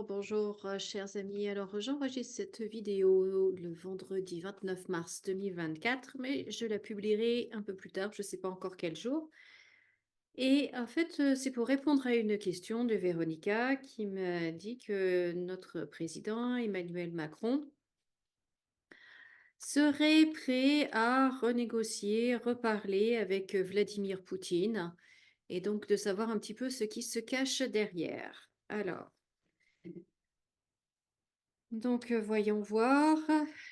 bonjour, chers amis. Alors, j'enregistre cette vidéo le vendredi 29 mars 2024, mais je la publierai un peu plus tard, je ne sais pas encore quel jour. Et en fait, c'est pour répondre à une question de Véronica qui m'a dit que notre président Emmanuel Macron serait prêt à renégocier, reparler avec Vladimir Poutine, et donc de savoir un petit peu ce qui se cache derrière. Alors. Donc, voyons voir.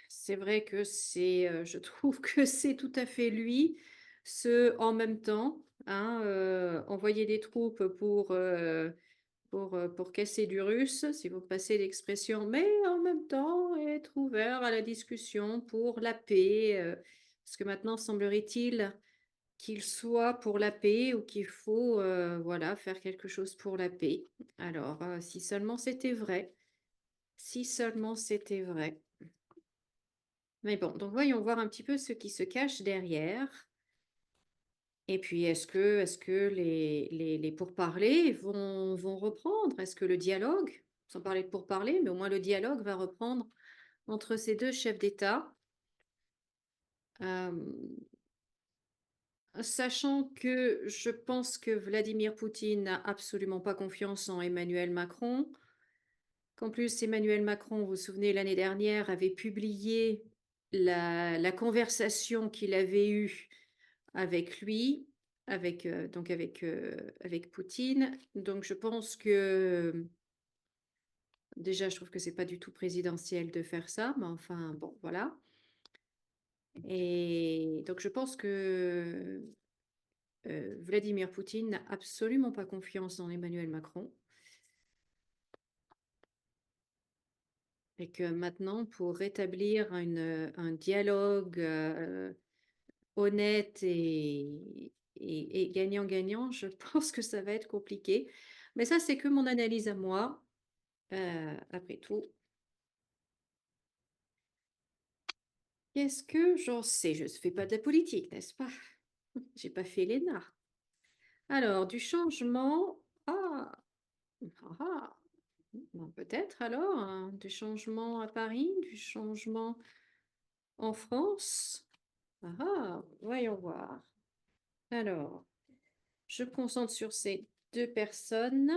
C'est vrai que je trouve que c'est tout à fait lui, ce «en même temps», hein, envoyer des troupes pour casser du russe, si vous me passez l'expression, mais en même temps être ouvert à la discussion pour la paix, parce que maintenant semblerait-il qu'il soit pour la paix ou qu'il faut, voilà, faire quelque chose pour la paix. Alors, si seulement c'était vrai. Si seulement c'était vrai. Mais bon, donc voyons voir un petit peu ce qui se cache derrière. Et puis, est-ce que les pourparlers vont reprendre? Est-ce que le dialogue, sans parler de pourparlers, mais au moins le dialogue va reprendre entre ces deux chefs d'État? Euh, Sachant que je pense que Vladimir Poutine n'a absolument pas confiance en Emmanuel Macron, qu'en plus Emmanuel Macron, vous vous souvenez, l'année dernière, avait publié la conversation qu'il avait eue avec lui, avec Poutine. Donc je pense que déjà, je trouve que c'est pas du tout présidentiel de faire ça, mais enfin bon, voilà. Et donc je pense que Vladimir Poutine n'a absolument pas confiance dans Emmanuel Macron. Et que maintenant, pour rétablir un dialogue honnête et gagnant-gagnant, je pense que ça va être compliqué. Mais ça, c'est que mon analyse à moi. Après tout, qu'est-ce que j'en sais? Je ne fais pas de la politique, n'est-ce pas? J'ai pas fait l'ENA. Alors, du changement. Ah, ah. Bon, peut-être alors, hein, du changement à Paris, du changement en France. Voyons voir. Alors, je me concentre sur ces deux personnes.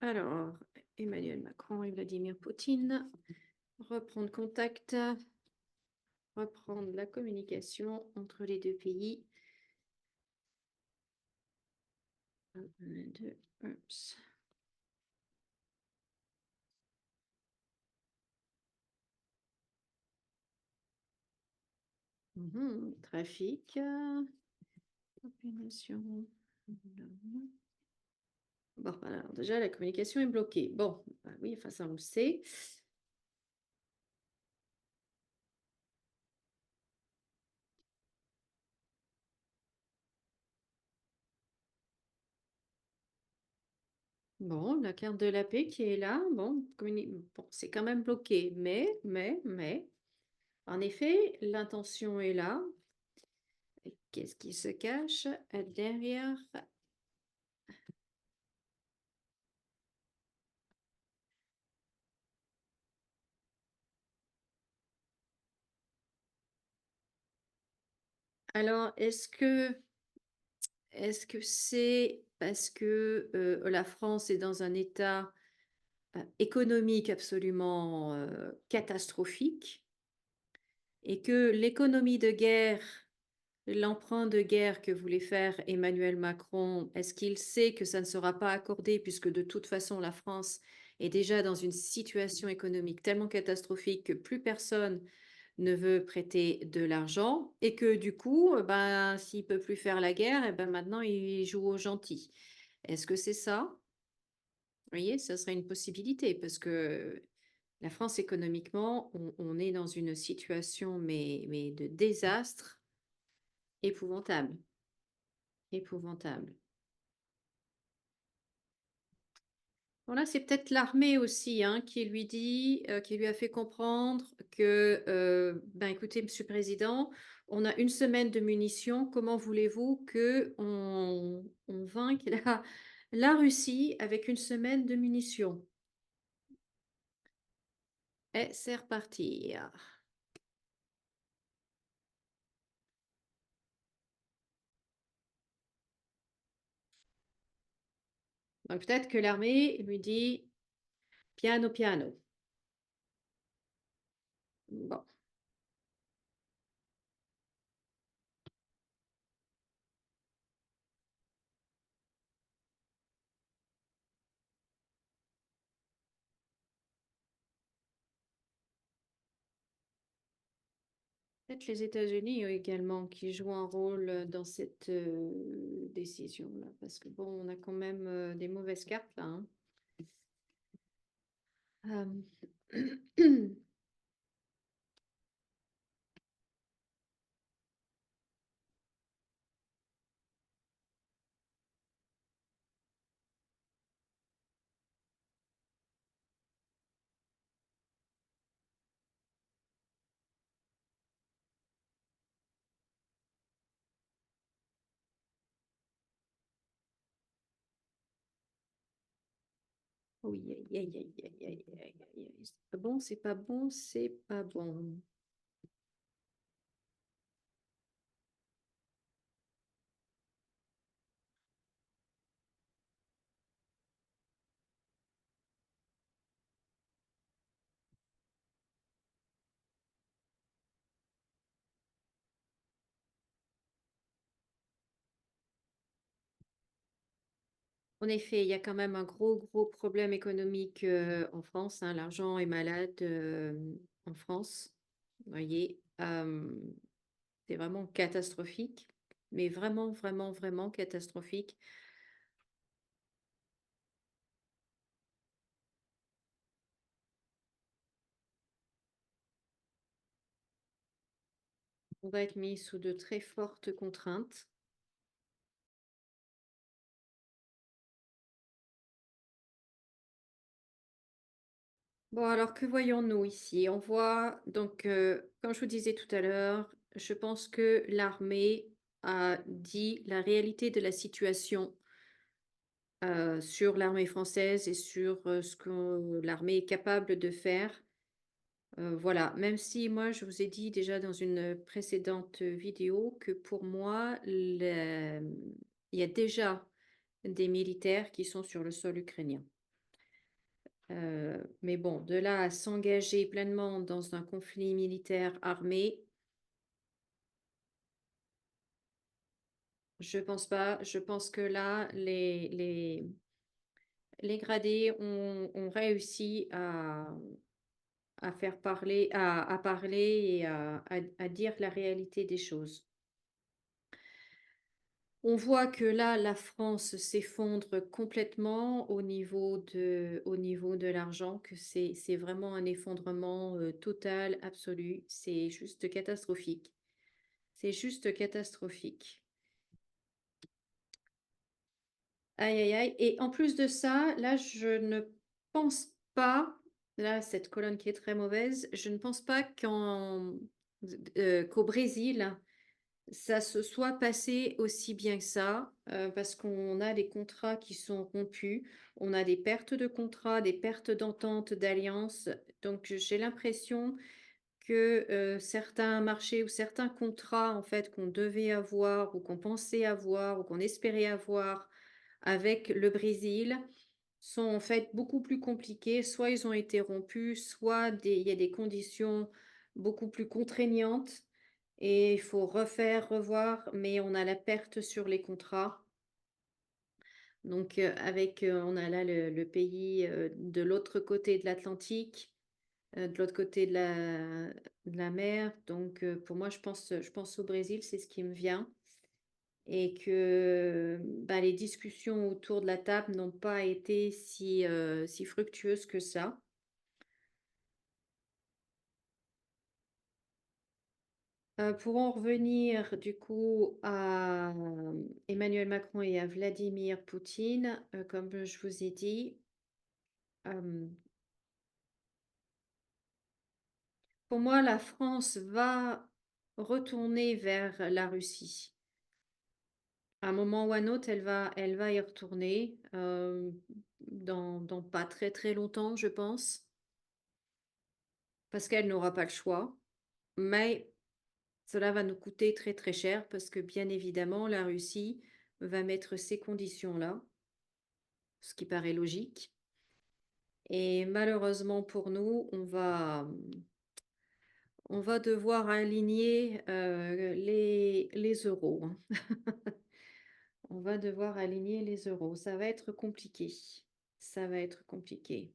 Alors, Emmanuel Macron et Vladimir Poutine. Reprendre contact, reprendre la communication entre les deux pays. Un, deux, oups. Trafic, coordination. Bon, alors déjà, la communication est bloquée. Bon, bah oui, enfin, ça, on le sait. Bon, la carte de la paix qui est là, bon, bon, c'est quand même bloqué, mais, en effet, l'intention est là. Et qu'est-ce qui se cache derrière? Alors, est-ce que c'est parce que la France est dans un état économique absolument catastrophique et que l'économie de guerre, l'emprunt de guerre que voulait faire Emmanuel Macron, est-ce qu'il sait que ça ne sera pas accordé puisque de toute façon la France est déjà dans une situation économique tellement catastrophique que plus personne ne veut prêter de l'argent et que du coup, ben, s'il peut plus faire la guerre, et ben maintenant il joue au gentil. Est-ce que c'est ça? Vous voyez, ça serait une possibilité parce que la France économiquement, on est dans une situation mais de désastre épouvantable, épouvantable. Bon là, c'est peut-être l'armée aussi hein, qui lui dit, qui lui a fait comprendre que, ben écoutez, Monsieur le Président, on a une semaine de munitions. Comment voulez-vous que on vainque la Russie avec une semaine de munitions? Et c'est reparti. Donc peut-être que l'armée lui dit piano, piano. Bon. Peut-être les États-Unis également qui jouent un rôle dans cette décision-là, parce que bon, on a quand même des mauvaises cartes là, hein. Euh, Oui, aïe, aïe, aïe, aïe, aïe, aïe, aïe, aïe. C'est pas bon, c'est pas bon, c'est pas bon. En effet, il y a quand même un gros, gros problème économique en France, hein. L'argent est malade en France. Vous voyez, c'est vraiment catastrophique, mais vraiment, vraiment, vraiment catastrophique. On va être mis sous de très fortes contraintes. Bon, alors que voyons-nous ici? On voit donc, comme je vous disais tout à l'heure, je pense que l'armée a dit la réalité de la situation sur l'armée française et sur ce que l'armée est capable de faire. Voilà, même si moi je vous ai dit déjà dans une précédente vidéo que pour moi, il y a déjà des militaires qui sont sur le sol ukrainien. Mais bon, de là à s'engager pleinement dans un conflit militaire armé, je pense pas. Je pense que là, les gradés ont réussi à faire parler, à parler et à dire la réalité des choses. On voit que là, la France s'effondre complètement au niveau de l'argent, que c'est vraiment un effondrement total, absolu. C'est juste catastrophique. C'est juste catastrophique. Aïe, aïe, aïe. Et en plus de ça, là, je ne pense pas, là, cette colonne qui est très mauvaise, je ne pense pas qu'au Brésil, ça se soit passé aussi bien que ça, parce qu'on a des contrats qui sont rompus, on a des pertes de contrats, des pertes d'entente, d'alliances. Donc j'ai l'impression que, certains marchés ou certains contrats, en fait, qu'on devait avoir ou qu'on pensait avoir ou qu'on espérait avoir avec le Brésil sont en fait beaucoup plus compliqués. Soit ils ont été rompus, soit il y a des conditions beaucoup plus contraignantes et il faut refaire, revoir, mais on a la perte sur les contrats. Donc, on a là le pays de l'autre côté de l'Atlantique, de l'autre côté de la mer. Donc, pour moi, je pense au Brésil, c'est ce qui me vient. Et que bah, les discussions autour de la table n'ont pas été si fructueuses que ça. Pour en revenir du coup à Emmanuel Macron et à Vladimir Poutine, comme je vous ai dit, euh, pour moi, la France va retourner vers la Russie. À un moment ou à un autre, elle va y retourner dans pas très très longtemps, je pense. parce qu'elle n'aura pas le choix, mais cela va nous coûter très, très cher parce que bien évidemment la Russie va mettre ces conditions-là, ce qui paraît logique et malheureusement pour nous, on va devoir aligner, les euros, hein. On va devoir aligner les euros. Ça va être compliqué. Ça va être compliqué.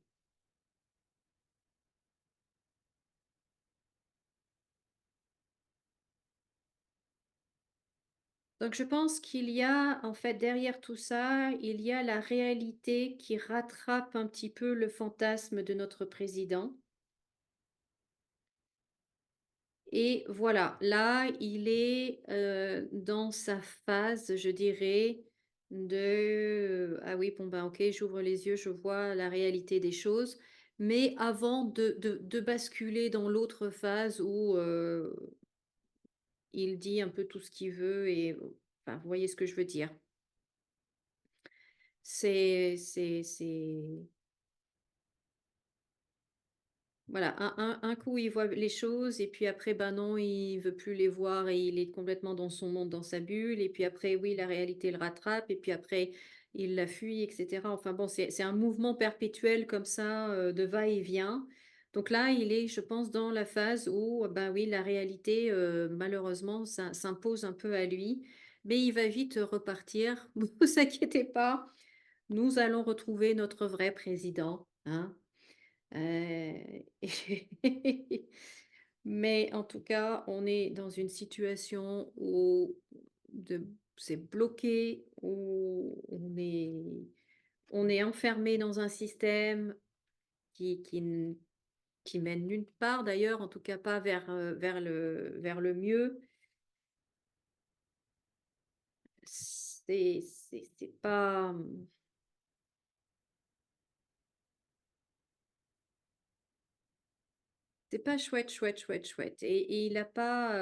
Donc je pense qu'il y a, en fait, derrière tout ça, il y a la réalité qui rattrape un petit peu le fantasme de notre président. Et voilà, là, il est dans sa phase, je dirais, ah oui, bon, ben ok, j'ouvre les yeux, je vois la réalité des choses. Mais avant de basculer dans l'autre phase où il dit un peu tout ce qu'il veut et enfin, vous voyez ce que je veux dire. C'est voilà, un coup, il voit les choses et puis après, ben non, il veut plus les voir et il est complètement dans son monde, dans sa bulle et puis après, oui, la réalité le rattrape et puis après, il la fuit et cetera. Enfin bon, c'est un mouvement perpétuel comme ça, de va-et-vient. Donc là, il est, je pense, dans la phase où, ben oui, la réalité, malheureusement, s'impose un peu à lui, mais il va vite repartir. Vous inquiétez pas, nous allons retrouver notre vrai président, hein. Heu, mais en tout cas, on est dans une situation où c'est bloqué, où on est enfermé dans un système qui mène nulle part d'ailleurs, en tout cas pas vers le mieux. C'est pas, c'est pas chouette, chouette, chouette, chouette et il a pas,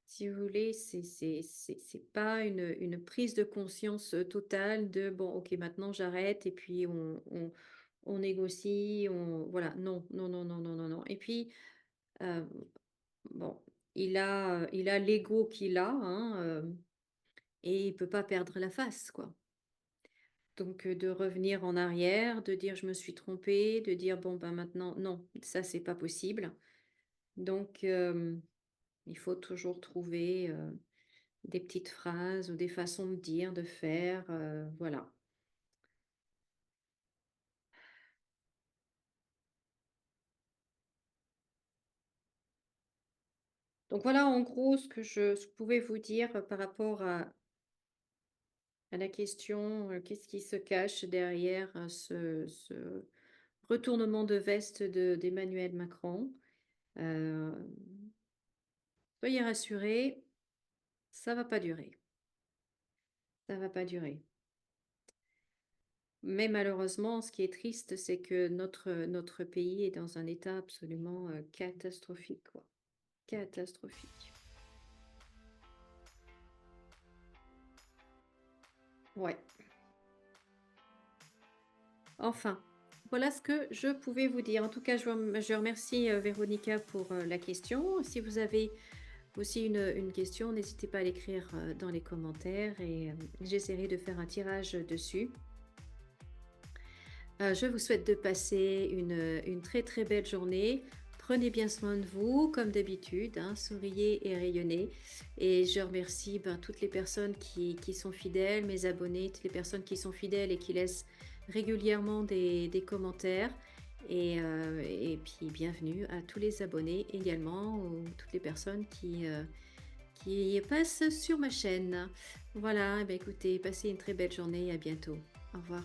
si vous voulez, c'est pas une prise de conscience, totale de: «Bon, OK, maintenant j'arrête et puis on négocie, on» voilà, non, non, non, non, non, non, non et puis, hem, bon, il a l'ego qu'il a, hein, et il peut pas perdre la face, quoi. Donc, de revenir en arrière, de dire: «Je me suis trompé», de dire: «Bon, ben, maintenant» non, ça, c'est pas possible. Donc, il faut toujours trouver, des petites phrases ou des façons de dire, de faire, voilà. Donc voilà en gros ce que je pouvais vous dire, par rapport à la question, qu'est-ce qui se cache derrière, ce retournement de veste d'Emmanuel Macron. Heu, Soyez rassurés, ça va pas durer, ça va pas durer. Mais malheureusement, ce qui est triste, c'est que notre pays est dans un état absolument, catastrophique, quoi. Catastrophique. Ouais. Enfin, voilà ce que je pouvais vous dire. En tout cas, je remercie Véronica pour la question. Si vous avez aussi une question, n'hésitez pas à l'écrire dans les commentaires et j'essaierai de faire un tirage dessus. Je vous souhaite de passer une très très belle journée. Prenez bien soin de vous, comme d'habitude, hein, souriez et rayonnez. Et je remercie ben, toutes les personnes qui sont fidèles, mes abonnés, toutes les personnes qui sont fidèles et qui laissent régulièrement des commentaires. Et puis bienvenue à tous les abonnés également, ou toutes les personnes qui passent sur ma chaîne. Voilà, eh ben, écoutez, passez une très belle journée et à bientôt. Au revoir.